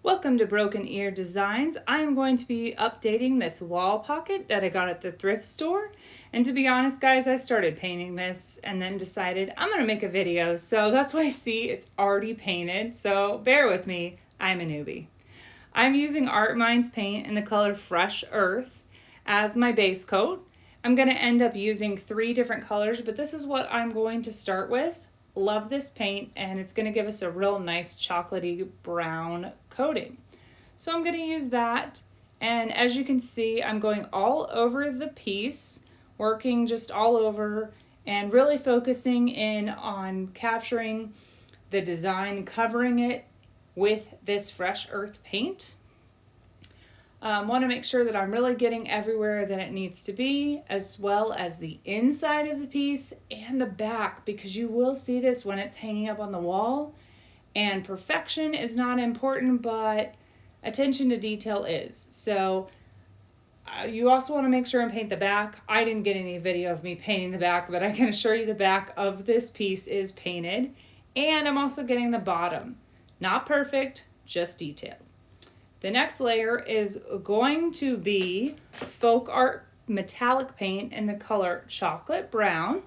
Welcome to Broken Ear Designs. I am going to be updating this wall pocket that I got at the thrift store. And to be honest, guys, I started painting this and then decided I'm going to make a video. So that's why I see it's already painted. So bear with me, I'm a newbie. I'm using Art Minds paint in the color Fresh Earth as my base coat. I'm going to end up using 3 different colors, but this is what I'm going to start with. Love this paint, and it's going to give us a real nice chocolatey brown coating. So I'm going to use that, and as you can see, I'm going all over the piece, working just all over and really focusing in on capturing the design, covering it with this Fresh Earth paint. Want to make sure that I'm really getting everywhere that it needs to be, as well as the inside of the piece and the back, because you will see this when it's hanging up on the wall. And perfection is not important, but attention to detail is. So you also want to make sure and paint the back. I didn't get any video of me painting the back, but I can assure you the back of this piece is painted. And I'm also getting the bottom. Not perfect, just detailed. The next layer is going to be Folk Art metallic paint in the color Chocolate Brown.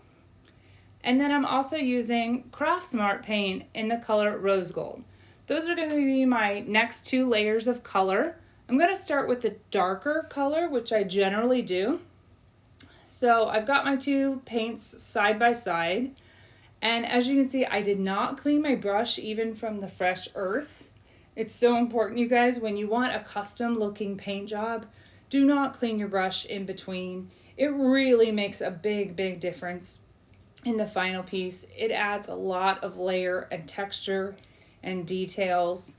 And then I'm also using Craftsmart paint in the color Rose Gold. Those are going to be my next 2 layers of color. I'm going to start with the darker color, which I generally do. So I've got my 2 paints side by side. And as you can see, I did not clean my brush even from the Fresh Earth. It's so important, you guys, when you want a custom looking paint job, do not clean your brush in between. It really makes a big difference in the final piece. It adds a lot of layer and texture and details.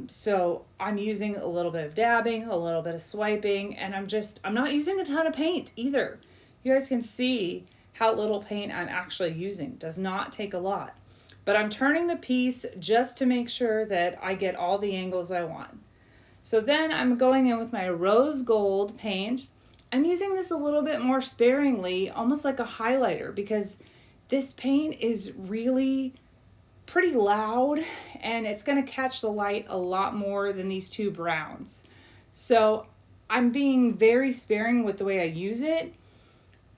So I'm using a little bit of dabbing, a little bit of swiping, and I'm not using a ton of paint either. You guys can see how little paint I'm actually using. It does not take a lot. But I'm turning the piece just to make sure that I get all the angles I want. So then I'm going in with my rose gold paint. I'm using this a little bit more sparingly, almost like a highlighter, because this paint is really pretty loud and it's going to catch the light a lot more than these 2 browns. So I'm being very sparing with the way I use it,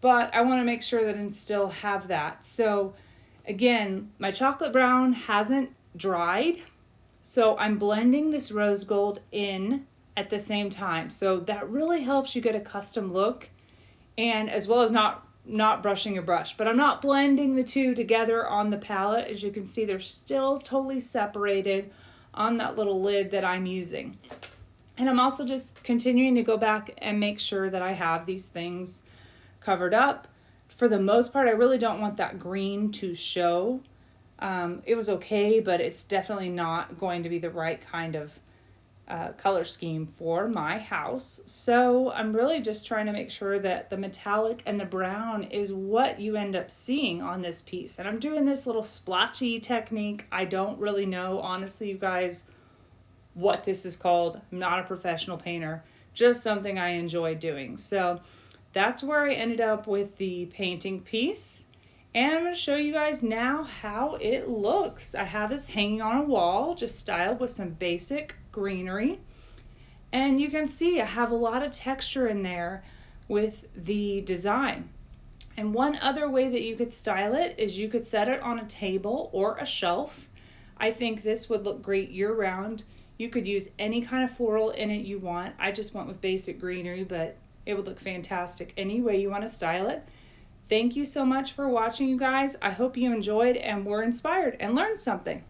but I want to make sure that I still have that. So again, my chocolate brown hasn't dried, so I'm blending this rose gold in at the same time. So that really helps you get a custom look, and as well as not brushing your brush. But I'm not blending the 2 together on the palette. As you can see, they're still totally separated on that little lid that I'm using. And I'm also just continuing to go back and make sure that I have these things covered up. For the most part, I really don't want that green to show. It was okay, but it's definitely not going to be the right kind of color scheme for my house. So I'm really just trying to make sure that the metallic and the brown is what you end up seeing on this piece. And I'm doing this little splotchy technique. I don't really know, honestly, you guys, what this is called. I'm not a professional painter, just something I enjoy doing. So that's where I ended up with the painting piece. And I'm going to show you guys now how it looks. I have this hanging on a wall, just styled with some basic greenery. And you can see I have a lot of texture in there with the design. And one other way that you could style it is you could set it on a table or a shelf. I think this would look great year-round. You could use any kind of floral in it you want. I just went with basic greenery, but it would look fantastic any way you want to style it. Thank you so much for watching, you guys. I hope you enjoyed and were inspired and learned something.